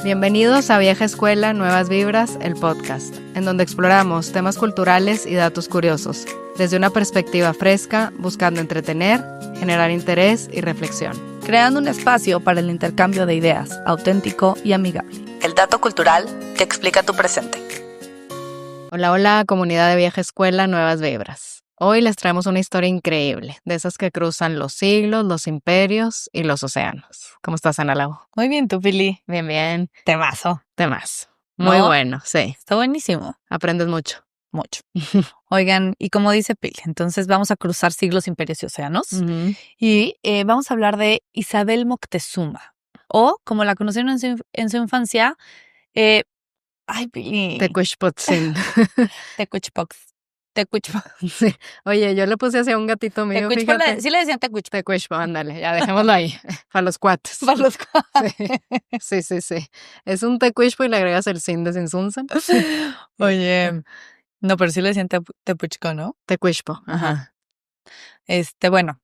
Bienvenidos a Vieja Escuela, Nuevas Vibras, el podcast, en donde exploramos temas culturales y datos curiosos, desde una perspectiva fresca, buscando entretener, generar interés y reflexión. Creando un espacio para el intercambio de ideas, auténtico y amigable. El dato cultural que explica tu presente. Hola, hola, comunidad de Vieja Escuela, Nuevas Vibras. Hoy les traemos una historia increíble, de esas que cruzan los siglos, los imperios y los océanos. ¿Cómo estás, Ana Lau? Muy bien, tú, Pili. Bien, bien. Temazo. Temas. Muy ¿No? bueno, sí. Está buenísimo. Aprendes mucho. Mucho. Oigan, y como dice Pili, entonces vamos a cruzar siglos, imperios y océanos. Y vamos a hablar de Isabel Moctezuma. O, como la conocieron en su infancia, Pili. Tecuichpotzin. Tecuichpox. Sí. Oye, yo le puse así a un gatito mío, fíjate. Sí le decían Tecuichpo. Tecuichpo, ándale, ya dejémoslo ahí. Para los cuates. Para los Sí. Sí. Es un tecuichpo y le agregas el sin de Sinsunzan. Oye, no, pero sí le decían Tepuchco, ¿no? Tecuichpo, ajá. Bueno,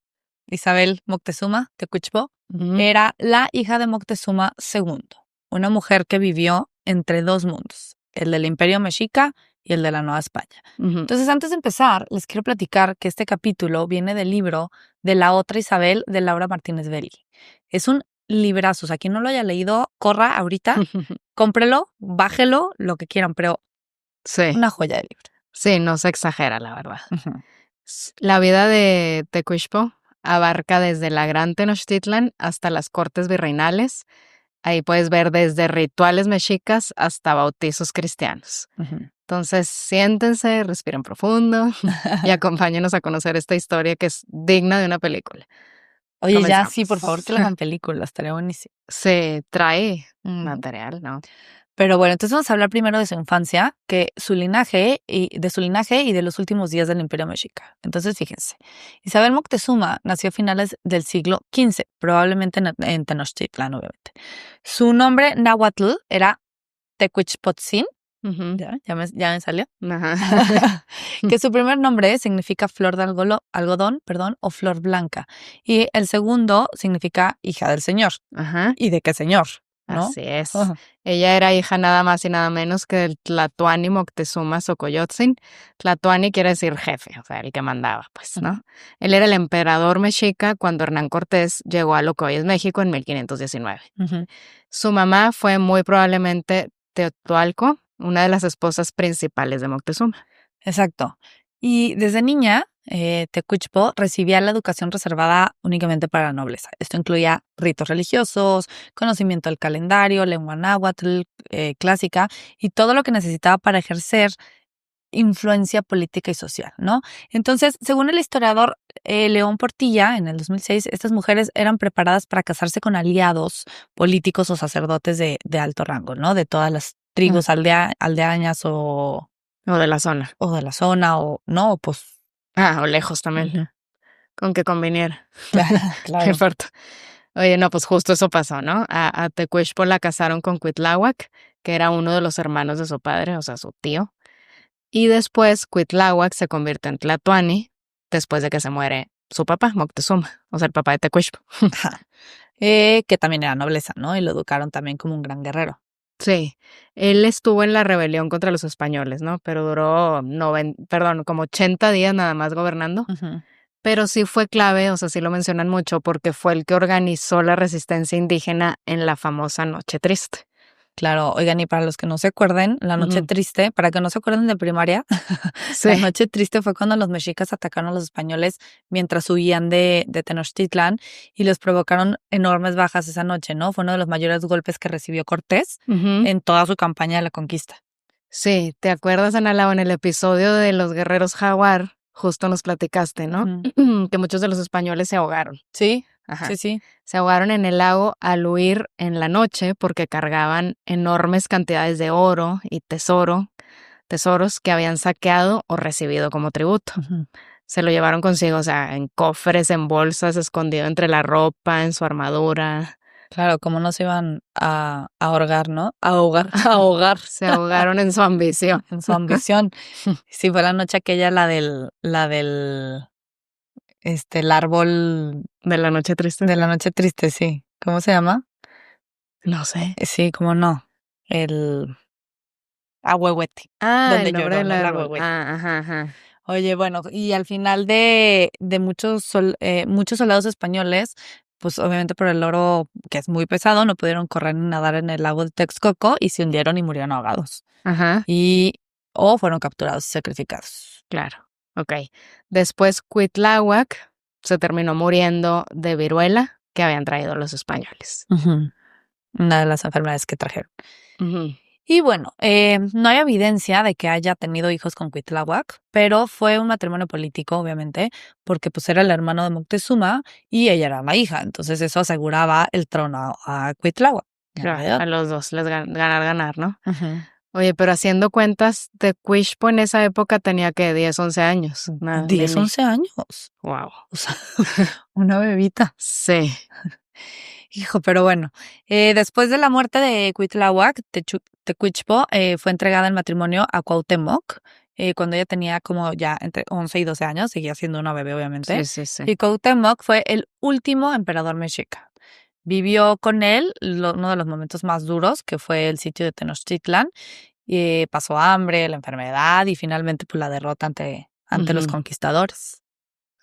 Isabel Moctezuma Tecuichpo era la hija de Moctezuma II, una mujer que vivió entre dos mundos, el del Imperio Mexica y el de la Nueva España. Entonces, antes de empezar, les quiero platicar que este capítulo viene del libro de La otra Isabel de Laura Martínez Belli. Es un librazo, o sea, quien no lo haya leído, corra ahorita, cómprelo, bájelo, lo que quieran, pero sí. Una joya de libro. Sí, no se exagera, la verdad. La vida de Tecuichpo abarca desde la Gran Tenochtitlan hasta las cortes virreinales. Ahí puedes ver desde rituales mexicas hasta bautizos cristianos. Entonces, siéntense, respiren profundo y acompáñenos a conocer esta historia que es digna de una película. Oye, Comenzamos. ya sí, por favor, que la hagan película, estaría buenísimo. Se trae material, ¿no? Pero bueno, entonces vamos a hablar primero de su infancia, de su linaje y de los últimos días del Imperio Mexica. Entonces, fíjense, Isabel Moctezuma nació a finales del siglo XV, probablemente en Tenochtitlan, obviamente. Su nombre náhuatl era Tecuichpotzin, ya me salió, que su primer nombre significa flor de algodón, o flor blanca, y el segundo significa hija del señor. ¿Y de qué señor? ¿No? Así es. Ella era hija nada más y nada menos que del Tlatoani Moctezuma Xocoyotzin. Tlatoani quiere decir jefe, o sea, el que mandaba, pues, ¿no? Él era el emperador mexica cuando Hernán Cortés llegó a lo que hoy es México en 1519. Su mamá fue muy probablemente Teotualco, una de las esposas principales de Moctezuma. Exacto. Y desde niña, Tecuichpo recibía la educación reservada únicamente para la nobleza. Esto incluía ritos religiosos, conocimiento del calendario, lengua náhuatl, clásica, y todo lo que necesitaba para ejercer influencia política y social, ¿no? Entonces, según el historiador León Portilla, en el 2006, estas mujeres eran preparadas para casarse con aliados políticos o sacerdotes de alto rango, ¿no? De todas las tribus aldeañas o de la zona. O de la zona, o no, pues. O lejos también. Con que conviniera. Claro. Qué fuerte. Oye, no, pues justo eso pasó, ¿no? A Tecuichpo la casaron con Cuitláhuac, que era uno de los hermanos de su padre, o sea, su tío. Y después Cuitláhuac se convierte en Tlatoani después de que se muere su papá, Moctezuma, o sea, el papá de Tecuichpo. Que también era nobleza, ¿no? Y lo educaron también como un gran guerrero. Sí, él estuvo en la rebelión contra los españoles, ¿no? Pero duró como 80 días nada más gobernando. Pero sí fue clave, o sea, sí lo mencionan mucho, porque fue el que organizó la resistencia indígena en la famosa Noche Triste. Claro, oigan, y para los que no se acuerden, la Noche Triste, para que no se acuerden de primaria, la Noche Triste fue cuando los mexicas atacaron a los españoles mientras huían de Tenochtitlan y les provocaron enormes bajas esa noche, ¿no? Fue uno de los mayores golpes que recibió Cortés en toda su campaña de la conquista. Sí, ¿te acuerdas, Ana Lau, en el episodio de los guerreros jaguar? Justo nos platicaste, ¿no? Que muchos de los españoles se ahogaron. Sí. Ajá. Sí. Se ahogaron en el lago al huir en la noche porque cargaban enormes cantidades de oro y tesoros que habían saqueado o recibido como tributo. Se lo llevaron consigo, o sea, en cofres, en bolsas, escondido entre la ropa, en su armadura. Claro, como no se iban a ahogar, ¿no? A ahogar. Se ahogaron en su ambición. En su ambición. Sí, fue la noche aquella, la del el árbol de la Noche Triste. De la Noche Triste, sí. ¿Cómo se llama? No sé. Sí, ¿cómo no? el ahuehuete, Ah, el donde nombre lloró, del no el árbol. ahuehuete. Ah, ajá, ajá. Oye, bueno, y al final de muchos soldados españoles, pues obviamente por el oro, que es muy pesado, no pudieron correr ni nadar en el lago de Texcoco y se hundieron y murieron ahogados. Ajá, Y o fueron capturados y sacrificados. claro. Ok. Después Cuitláhuac se terminó muriendo de viruela que habían traído los españoles. Ujú. Una de las enfermedades que trajeron. Ujú. Y bueno, no hay evidencia de que haya tenido hijos con Cuitláhuac, pero fue un matrimonio político, obviamente, porque pues era el hermano de Moctezuma y ella era la hija. Entonces eso aseguraba el trono a Cuitláhuac. En Claro, realidad. a los dos les ganar, ¿no? Ujú. Oye, pero haciendo cuentas, Tecuichpo en esa época tenía que 10, 11 años. Una 10, nene. 11 años. Wow. O sea, una bebita. Sí. Hijo, pero bueno, después de la muerte de Cuitláhuac, Tecuichpo fue entregada en matrimonio a Cuauhtémoc, cuando ella tenía como ya entre 11 y 12 años, seguía siendo una bebé, obviamente. Sí, sí, sí. Y Cuauhtémoc fue el último emperador mexica. Vivió con él uno de los momentos más duros, que fue el sitio de Tenochtitlan, y pasó hambre, la enfermedad y finalmente pues, la derrota ante los Ujú. conquistadores.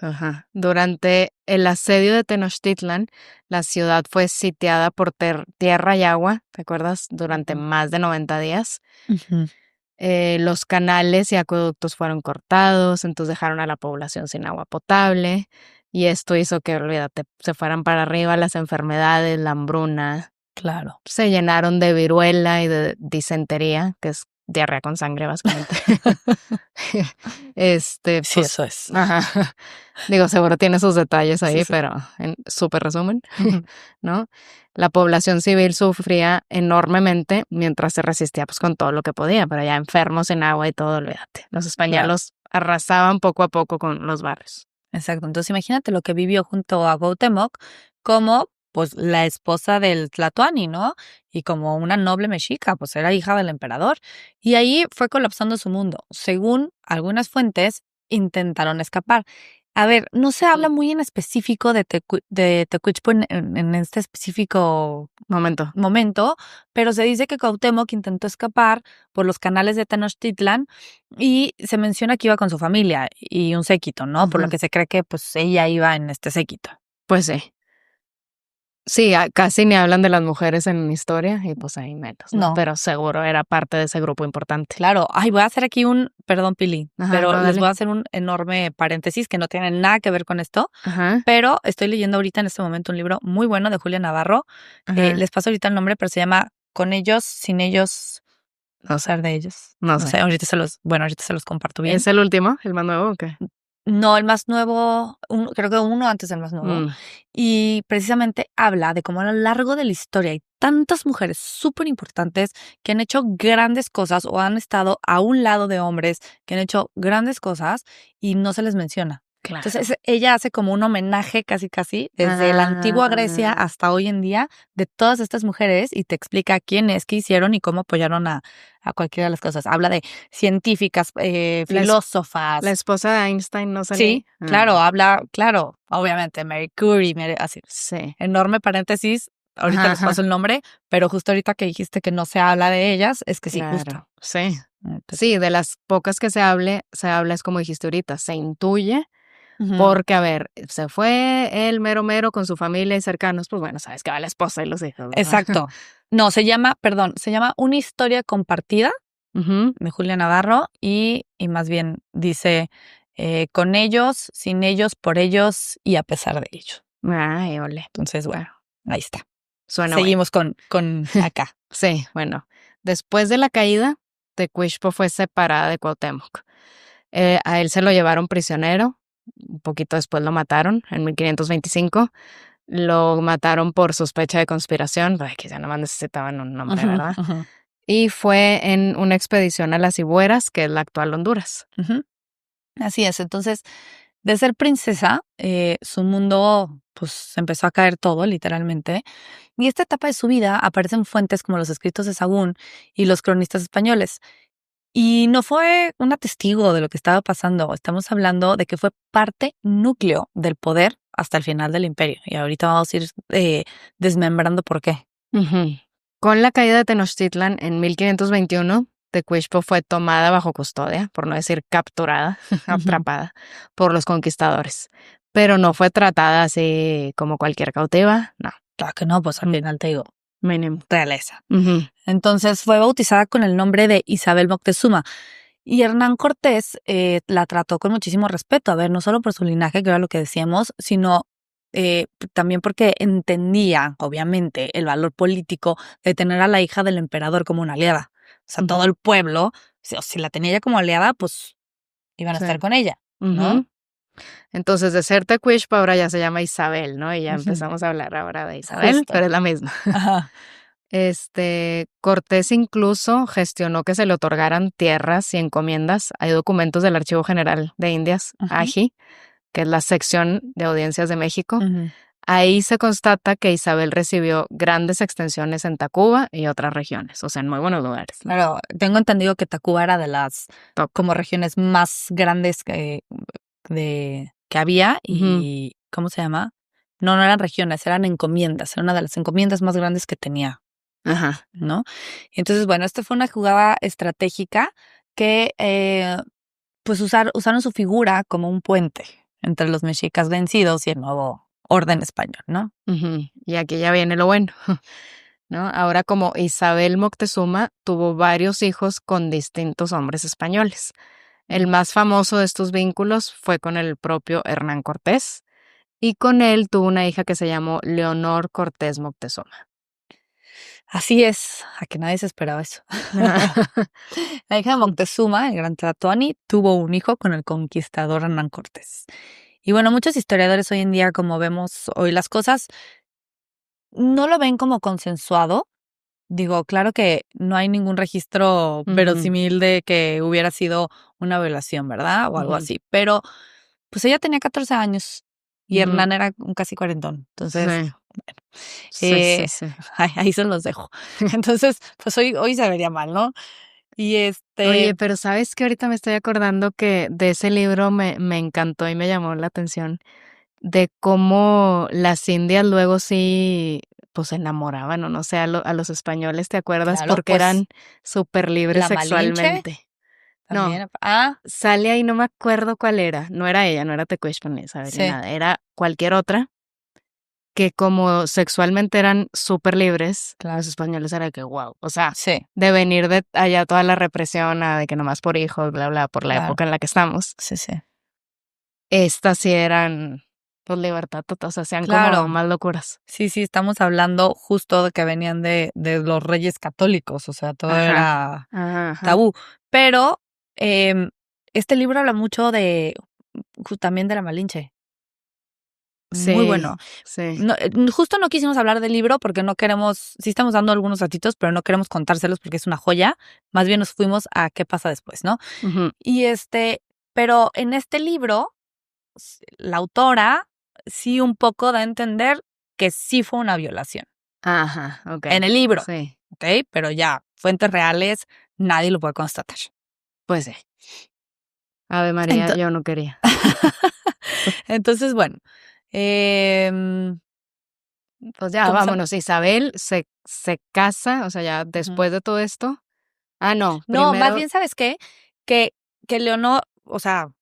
Ajá. Durante el asedio de Tenochtitlan, la ciudad fue sitiada por tierra y agua, ¿te acuerdas? Durante Ujú. más de 90 días. Ujú. Los canales y acueductos fueron cortados, entonces dejaron a la población sin agua potable. Y esto hizo que, olvídate, se fueran para arriba las enfermedades, la hambruna. Claro. Se llenaron de viruela y de disentería, que es diarrea con sangre, básicamente. Sí, Pues, eso es. ajá. Digo, seguro tiene sus detalles Sí, ahí, sí. pero en súper resumen, Ujú. ¿no? La población civil sufría enormemente mientras se resistía pues con todo lo que podía, pero ya enfermos en agua y todo, olvídate. Los Claro. españoles arrasaban poco a poco con los barrios. Exacto. Entonces, imagínate lo que vivió junto a Cuauhtémoc como, pues, la esposa del Tlatoani, ¿no? Y como una noble mexica, pues era hija del emperador. Y ahí fue colapsando su mundo. Según algunas fuentes, intentaron escapar. A ver, no se habla muy en específico de Tecuichpo en este específico Momento. momento, pero se dice que Cuauhtémoc intentó escapar por los canales de Tenochtitlan y se menciona que iba con su familia y un séquito, ¿no? Por lo Ujú. que se cree que pues ella iba en este séquito. Pues sí. Sí, casi ni hablan de las mujeres en historia y pues ahí menos, ¿no? No, Pero seguro era parte de ese grupo importante. claro. Ay, voy a hacer aquí perdón, Pili, Ajá, pero no, les voy dale. a hacer un enorme paréntesis que no tiene nada que ver con esto, Ajá, pero estoy leyendo ahorita en este momento un libro muy bueno de Julia Navarro. ajá. Les paso ahorita el nombre, pero se llama Con ellos, sin ellos, No sé, hablar de ellos. no No sé. sé, ahorita se los comparto bien. ¿Es el último, el más nuevo o qué? No, el más nuevo, creo que uno antes del más nuevo. Mm, Y precisamente habla de cómo a lo largo de la historia hay tantas mujeres súper importantes que han hecho grandes cosas o han estado a un lado de hombres que han hecho grandes cosas y no se les menciona. claro. Entonces ella hace como un homenaje casi, desde la antigua Grecia Ah, hasta hoy en día, de todas estas mujeres y te explica quiénes, qué hicieron y cómo apoyaron a cualquiera de las cosas. Habla de científicas, la, es- la filósofas. esposa de Einstein no salía Sí, ahí. Ah, claro, obviamente, Mary Curie, así, sí. enorme paréntesis, ahorita Ajá, les paso ajá, el nombre, pero justo ahorita que dijiste que no se habla de ellas, es que sí, justo. claro. Sí. Entonces, Sí, de las pocas que se habla es como dijiste ahorita, se intuye. ujú. Porque, a ver, se fue el mero mero con su familia y cercanos, pues bueno, sabes que va la esposa y los hijos, ¿verdad? Exacto. No, se llama Una historia compartida Ujú. de Julia Navarro y más bien dice, con ellos, sin ellos, por ellos y a pesar de ellos. Ay, ole. Entonces, bueno, Bueno, ahí está. suena bueno. Seguimos con acá. Sí, bueno. Después de la caída, Tecuichpo fue separada de Cuauhtémoc. A él se lo llevaron prisionero, un poquito después lo mataron, en 1525. Lo mataron por sospecha de conspiración, ay, que ya nada más necesitaban un nombre, Ujú, ¿verdad? ujú, Y fue en una expedición a las Cibueras, que es la actual Honduras. ujú. Así es, entonces, de ser princesa, su mundo pues se empezó a caer todo, literalmente. Y esta etapa de su vida aparece en fuentes como los escritos de Sagún y los cronistas españoles. Y no fue una testigo de lo que estaba pasando, estamos hablando de que fue parte núcleo del poder hasta el final del imperio. Y ahorita vamos a ir desmembrando por qué. Ujú. Con la caída de Tenochtitlan en 1521, Tecuichpo fue tomada bajo custodia, por no decir capturada, atrapada, por los conquistadores. Pero no fue tratada así como cualquier cautiva, no. Claro que no, pues al final te digo, Mínimo. realeza. Ujú. Entonces fue bautizada con el nombre de Isabel Moctezuma. Y Hernán Cortés la trató con muchísimo respeto. A ver, no solo por su linaje, que era lo que decíamos, sino también porque entendía, obviamente, el valor político de tener a la hija del emperador como una aliada. O sea, todo el pueblo, si la tenía ella como aliada, pues iban a Sí. estar con ella, ¿no? Ujú. Entonces, de ser Tecuichpo ahora ya se llama Isabel, ¿no? Y ya Ujú. empezamos a hablar ahora de Isabel, Justo. pero es la misma. Ajá. Cortés incluso gestionó que se le otorgaran tierras y encomiendas. Hay documentos del Archivo General de Indias, Ujú. AGI, que es la sección de audiencias de México. Ujú. Ahí se constata que Isabel recibió grandes extensiones en Tacuba y otras regiones, o sea, en muy buenos lugares, ¿no? Claro, tengo entendido que Tacuba era de las Top. como regiones más grandes que había y ¿cómo se llama? No, no eran regiones, eran encomiendas, era una de las encomiendas más grandes que tenía, Ajá. ¿no? Entonces, bueno, esta fue una jugada estratégica que pues usaron su figura como un puente entre los mexicas vencidos y el nuevo orden español, ¿no? Ujú. Y aquí ya viene lo bueno, ¿no? Ahora, como Isabel Moctezuma tuvo varios hijos con distintos hombres españoles. El más famoso de estos vínculos fue con el propio Hernán Cortés, y con él tuvo una hija que se llamó Leonor Cortés Moctezuma. Así es, a que nadie se esperaba eso. La hija de Moctezuma, el gran Tlatoani, tuvo un hijo con el conquistador Hernán Cortés. Y bueno, muchos historiadores hoy en día, como vemos hoy las cosas, no lo ven como consensuado. Digo, claro que no hay ningún registro verosímil de que hubiera sido una violación, ¿verdad? O algo así. Pero, pues ella tenía 14 años y Hernán era un casi cuarentón. Entonces, Sí, bueno, sí. ahí se los dejo. Entonces, pues hoy se vería mal, ¿no? Y Oye, pero ¿sabes qué? Ahorita me estoy acordando que de ese libro me encantó y me llamó la atención de cómo las indias luego sí, pues se enamoraban, o no sé, a los españoles, ¿te acuerdas? claro, Porque pues eran súper libres la Malinche sexualmente. No, también. sale ahí, no me acuerdo cuál era. No era ella, no era Tecuichpo ni Isabel ni Sí, nada. Era cualquier otra que como sexualmente eran súper libres, claro. los españoles era que wow. O sea, Sí, de venir de allá toda la represión a de que nomás por hijos, bla, bla, por la claro. época en la que estamos. Sí. Estas sí eran, pues, libertad total, o sea, hacían como Claro. más locuras. Sí, estamos hablando justo de que venían de los reyes católicos, o sea, todo era Ajá. tabú. Pero este libro habla mucho de también de la Malinche. Muy Sí, bueno. sí. No, justo no quisimos hablar del libro porque no queremos, sí estamos dando algunos ratitos, pero no queremos contárselos porque es una joya. Más bien nos fuimos a qué pasa después, ¿no? Ujú. Y pero en este libro, la autora sí un poco da a entender que sí fue una violación. Ajá, En okey. el libro, Sí, ¿ok? Pero ya, fuentes reales, nadie lo puede constatar. pues sí. Ave María, Ento yo no quería. Entonces, bueno, em, Pues ya, ¿cómo se vámonos. Isabel se casa, o sea, ya Ujú. después de todo esto. Ah, no, No, más primero bien, ¿sabes qué? Que Leonor, o sea,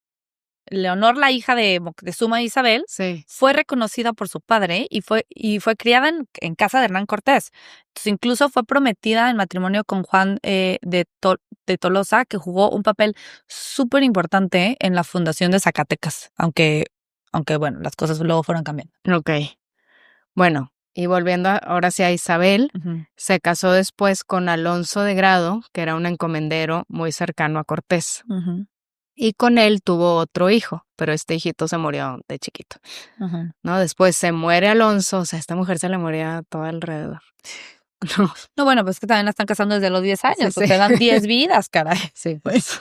Leonor, la hija de Moctezuma e Isabel, sí. fue reconocida por su padre y fue criada en casa de Hernán Cortés. Entonces, incluso fue prometida en matrimonio con Juan de Tolosa, que jugó un papel súper importante en la fundación de Zacatecas, aunque bueno, las cosas luego fueron cambiando. Okey. Bueno, y volviendo ahora sí a Isabel, Ujú, se casó después con Alonso de Grado, que era un encomendero muy cercano a Cortés. ujú, Y con él tuvo otro hijo, pero este hijito se murió de chiquito, ujú. ¿no? Después se muere Alonso, o sea, a esta mujer se le moría todo alrededor. No, No, bueno, pues que también la están casando desde los 10 sí, años, sí. pues te dan 10 vidas, caray. Sí, pues.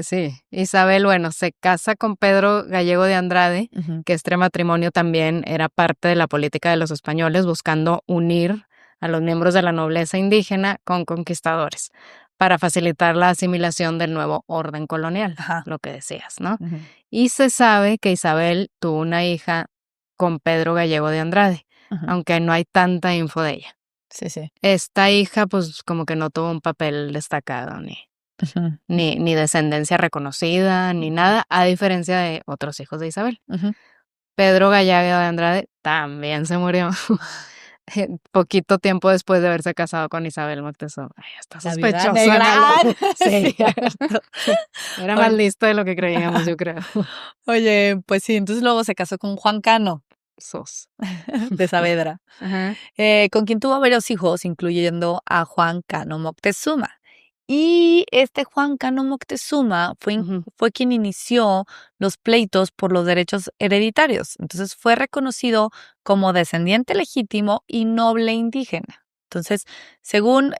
Sí. Isabel, bueno, se casa con Pedro Gallego de Andrade, Ujú. que este matrimonio también era parte de la política de los españoles, buscando unir a los miembros de la nobleza indígena con conquistadores para facilitar la asimilación del nuevo orden colonial, Ajá. lo que decías, ¿no? Ujú, Y se sabe que Isabel tuvo una hija con Pedro Gallego de Andrade, ujú. aunque no hay tanta info de ella. Sí. Esta hija, pues, como que no tuvo un papel destacado, Ujú, ni descendencia reconocida, ni nada, a diferencia de otros hijos de Isabel. ujú. Pedro Gallaga de Andrade también se murió poquito tiempo después de haberse casado con Isabel Moctezuma. Ay, está La viuda sospechosa, negra. ¿no? Sí, Sí, cierto. era más Oye, listo de lo que creíamos, yo creo. oye, pues sí, entonces luego se casó con Juan Cano Sos. de Saavedra, Ajá. con quien tuvo varios hijos, incluyendo a Juan Cano Moctezuma. Y este Juan Cano Moctezuma Ujú. fue quien inició los pleitos por los derechos hereditarios. Entonces fue reconocido como descendiente legítimo y noble indígena. Entonces, según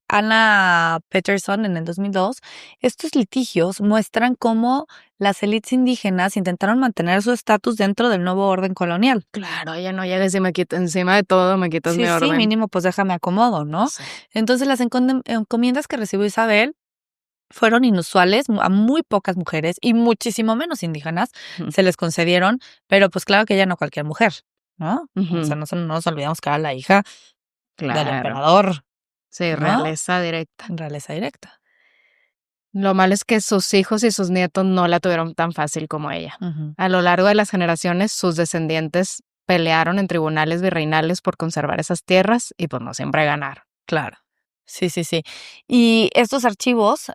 Anna Peterson en el 2002, estos litigios muestran cómo las élites indígenas intentaron mantener su estatus dentro del nuevo orden colonial. Claro, ya no llegues y me quitas encima de todo, me quitas mi Sí, orden. mínimo, pues déjame acomodo, ¿no? Sí. Entonces, las encomiendas que recibió Isabel fueron inusuales, a muy pocas mujeres y muchísimo menos indígenas Ujú. se les concedieron, pero pues claro que ella no cualquier mujer, ¿no? O Ujú. sea, no nos olvidamos que era la hija del Claro. emperador, Sí, ¿no? realeza directa. Realeza directa. Lo malo es que sus hijos y sus nietos no la tuvieron tan fácil como ella. Ujú. A lo largo de las generaciones, sus descendientes pelearon en tribunales virreinales por conservar esas tierras y pues no siempre ganaron. Claro. Sí. Y estos archivos,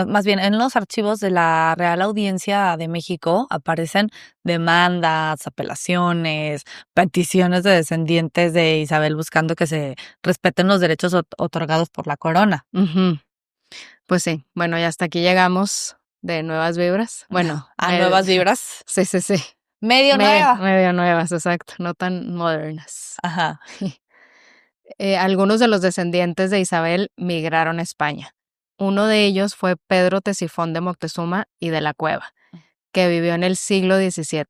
más bien en los archivos de la Real Audiencia de México aparecen demandas, apelaciones, peticiones de descendientes de Isabel buscando que se respeten los derechos otorgados por la corona. Ujú. Pues sí, bueno, y hasta aquí llegamos de nuevas vibras. Bueno, A nuevas vibras. sí. Medio nueva. Medio nuevas, exacto, no tan modernas. Ajá. Algunos de los descendientes de Isabel migraron a España. Uno de ellos fue Pedro Tesifón de Moctezuma y de la Cueva, que vivió en el siglo XVII.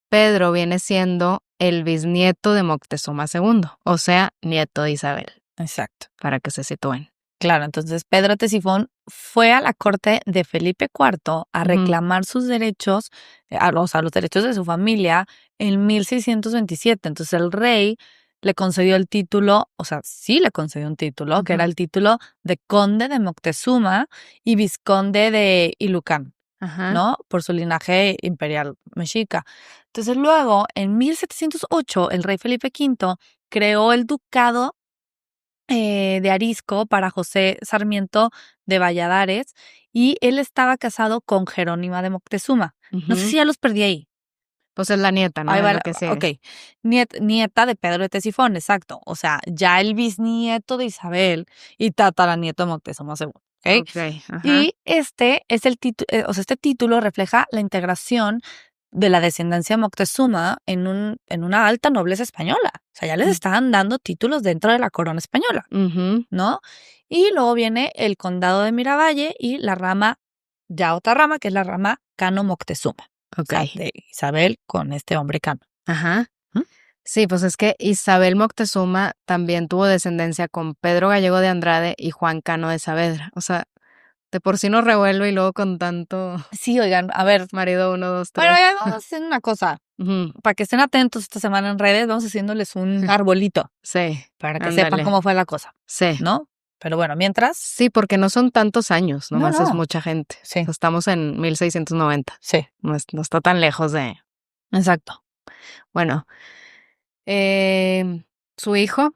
Pedro viene siendo el bisnieto de Moctezuma II, o sea, nieto de Isabel, Exacto. para que se sitúen. Claro, entonces Pedro Tesifón fue a la corte de Felipe IV a Ujú. reclamar sus derechos, los derechos de su familia en 1627. Entonces el rey le concedió el título, o sea, sí le concedió un título, que era Ujú. el título de conde de Moctezuma y vizconde de Ilucán, Ajá. ¿no? Por su linaje imperial mexica. Entonces luego, en 1708, el rey Felipe V creó el ducado de Arisco para José Sarmiento de Valladares y él estaba casado con Jerónima de Moctezuma. No sé Ujú. si ya los perdí ahí. Pues es la nieta, ¿no? Ahí Es va, lo que sigue. ok. Nieta de Pedro de Tesifón, exacto. O sea, ya el bisnieto de Isabel y tataranieto de Moctezuma II. ¿Ok? Ok, ajá. Y este es el título, o sea, este título refleja la integración de la descendencia Moctezuma en una alta nobleza española. O sea, ya les estaban dando títulos dentro de la corona española, Ujú. ¿no? Y luego viene el condado de Miravalle y la rama, ya otra rama, que es la rama Cano Moctezuma. O Ok. sea, de Isabel con este hombre Cano. Ajá. ¿Mm? Sí, pues es que Isabel Moctezuma también tuvo descendencia con Pedro Gallego de Andrade y Juan Cano de Saavedra. O sea, de por sí no revuelvo y luego con tanto Sí, oigan, a ver, marido 1, 2, bueno, 3. ya vamos a hacer una cosa. Para que estén atentos esta semana en redes, vamos haciéndoles un arbolito Sí, para que sepan ándale. cómo fue la cosa, Sí. ¿no? Pero bueno, mientras, Sí, porque no son tantos años, nomás es no. mucha gente. Sí. O sea, estamos en 1690. Sí, No está tan lejos de... exacto. Bueno, su hijo,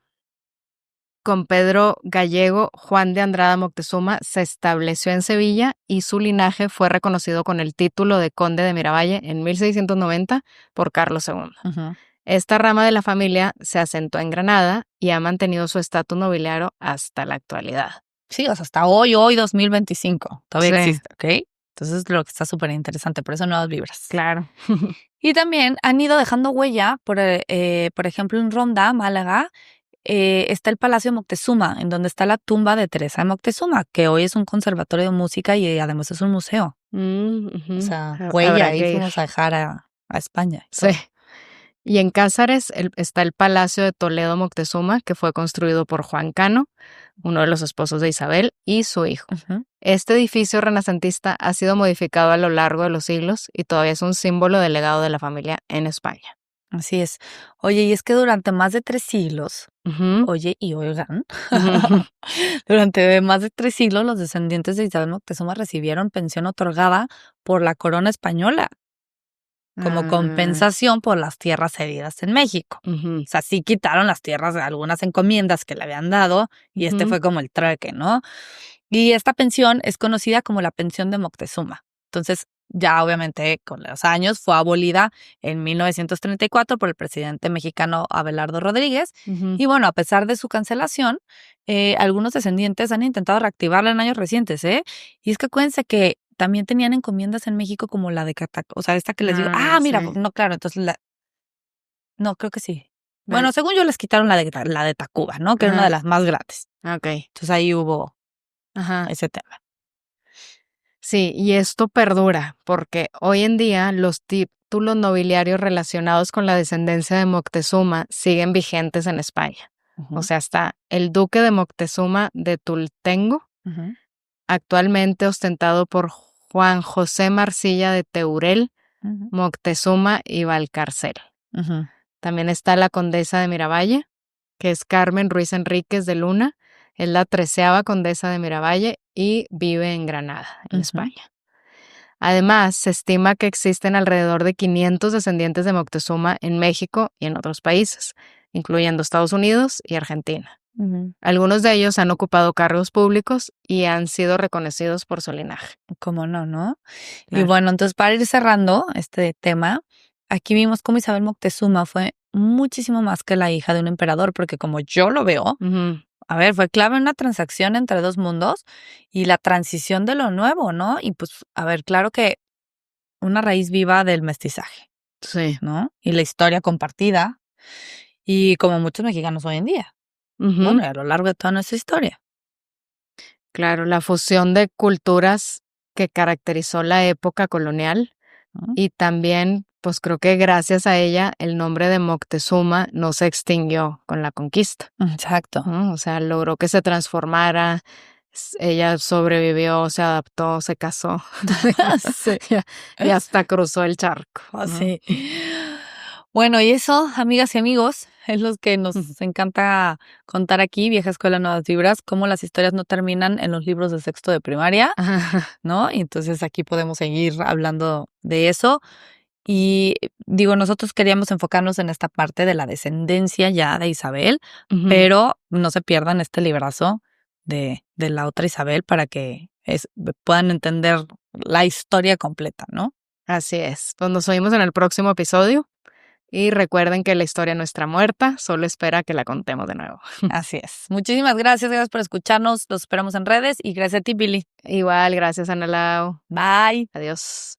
con Pedro Gallego, Juan de Andrada Moctezuma, se estableció en Sevilla y su linaje fue reconocido con el título de conde de Miravalle en 1690 por Carlos II. Ujú. Esta rama de la familia se asentó en Granada y ha mantenido su estatus nobiliario hasta la actualidad. Sí, o sea, hasta hoy 2025, todavía Sí. existe, ¿ok? Entonces, lo que está súper interesante, por eso nuevas vibras. Claro. Y también han ido dejando huella, por ejemplo, en Ronda, Málaga, está el Palacio Moctezuma, en donde está la tumba de Teresa de Moctezuma, que hoy es un conservatorio de música y además es un museo. O sea, huella, Habrá ahí que ir. fuimos a dejar a España. y Sí. todo. Y en Cázares está el Palacio de Toledo Moctezuma, que fue construido por Juan Cano, uno de los esposos de Isabel, y su hijo. Ujú. Este edificio renacentista ha sido modificado a lo largo de los siglos y todavía es un símbolo del legado de la familia en España. Así es. Oye, y es que durante más de 3 siglos, Ujú, oye y oigan, ujú. durante más de 3 siglos, los descendientes de Isabel Moctezuma recibieron pensión otorgada por la corona española como Ah, compensación por las tierras cedidas en México. ujú, O sea, sí quitaron las tierras de algunas encomiendas que le habían dado y este ujú. fue como el trueque, ¿no? Y esta pensión es conocida como la pensión de Moctezuma. Entonces, ya obviamente con los años fue abolida en 1934 por el presidente mexicano Abelardo Rodríguez. Ujú. Y bueno, a pesar de su cancelación, algunos descendientes han intentado reactivarla en años recientes, ¿eh? Y es que acuérdense que también tenían encomiendas en México como la de Catac, o sea, esta que les digo, Ah, mira, sí. no, claro, entonces no, creo que sí. Ah, Bueno, según yo les quitaron la de Tacuba, ¿no? Que era una de ajá, las más grandes. okey. Entonces ahí hubo Ajá. ese tema. Sí, y esto perdura, porque hoy en día los títulos nobiliarios relacionados con la descendencia de Moctezuma siguen vigentes en España. O Ujú, sea, está el duque de Moctezuma de Tultengo, ujú, actualmente ostentado por Juan José Marcilla de Teurel, ujú, Moctezuma y Valcarcel. ujú, También está la condesa de Miravalle, que es Carmen Ruiz Enríquez de Luna, es la 13ª condesa de Miravalle y vive en Granada, en ujú. España. Además, se estima que existen alrededor de 500 descendientes de Moctezuma en México y en otros países, incluyendo Estados Unidos y Argentina. Ujú. Algunos de ellos han ocupado cargos públicos y han sido reconocidos por su linaje. ¿Cómo no, no? Y Claro. bueno, entonces para ir cerrando este tema, aquí vimos cómo Isabel Moctezuma fue muchísimo más que la hija de un emperador, porque como yo lo veo, Ujú. a ver, fue clave en una transacción entre dos mundos y la transición de lo nuevo, ¿no? Y pues, a ver, claro que una raíz viva del mestizaje, Sí. ¿no? Y la historia compartida, y como muchos mexicanos hoy en día, Ujú. bueno, y a lo largo de toda nuestra historia, Claro, la fusión de culturas que caracterizó la época colonial ¿no? y también, pues creo que gracias a ella el nombre de Moctezuma no se extinguió con la conquista. Exacto. ¿No? O sea, logró que se transformara, ella sobrevivió, se adaptó, se casó, Sí. ya, y hasta cruzó el charco, ¿no? Así. Bueno, y eso, amigas y amigos, es lo que Ujú. nos encanta contar aquí, Vieja Escuela, Nuevas Vibras, cómo las historias no terminan en los libros de sexto de primaria, Ajá. ¿no? Y entonces aquí podemos seguir hablando de eso. Y digo, nosotros queríamos enfocarnos en esta parte de la descendencia ya de Isabel, Ujú. pero no se pierdan este librazo de la otra Isabel para que puedan entender la historia completa, ¿no? Así es. Pues nos oímos en el próximo episodio y recuerden que la historia no está muerta, solo espera que la contemos de nuevo. Así es. Muchísimas gracias, gracias por escucharnos. Los esperamos en redes y gracias a ti, Billy. Igual, gracias, Ana Lau. Bye. Adiós.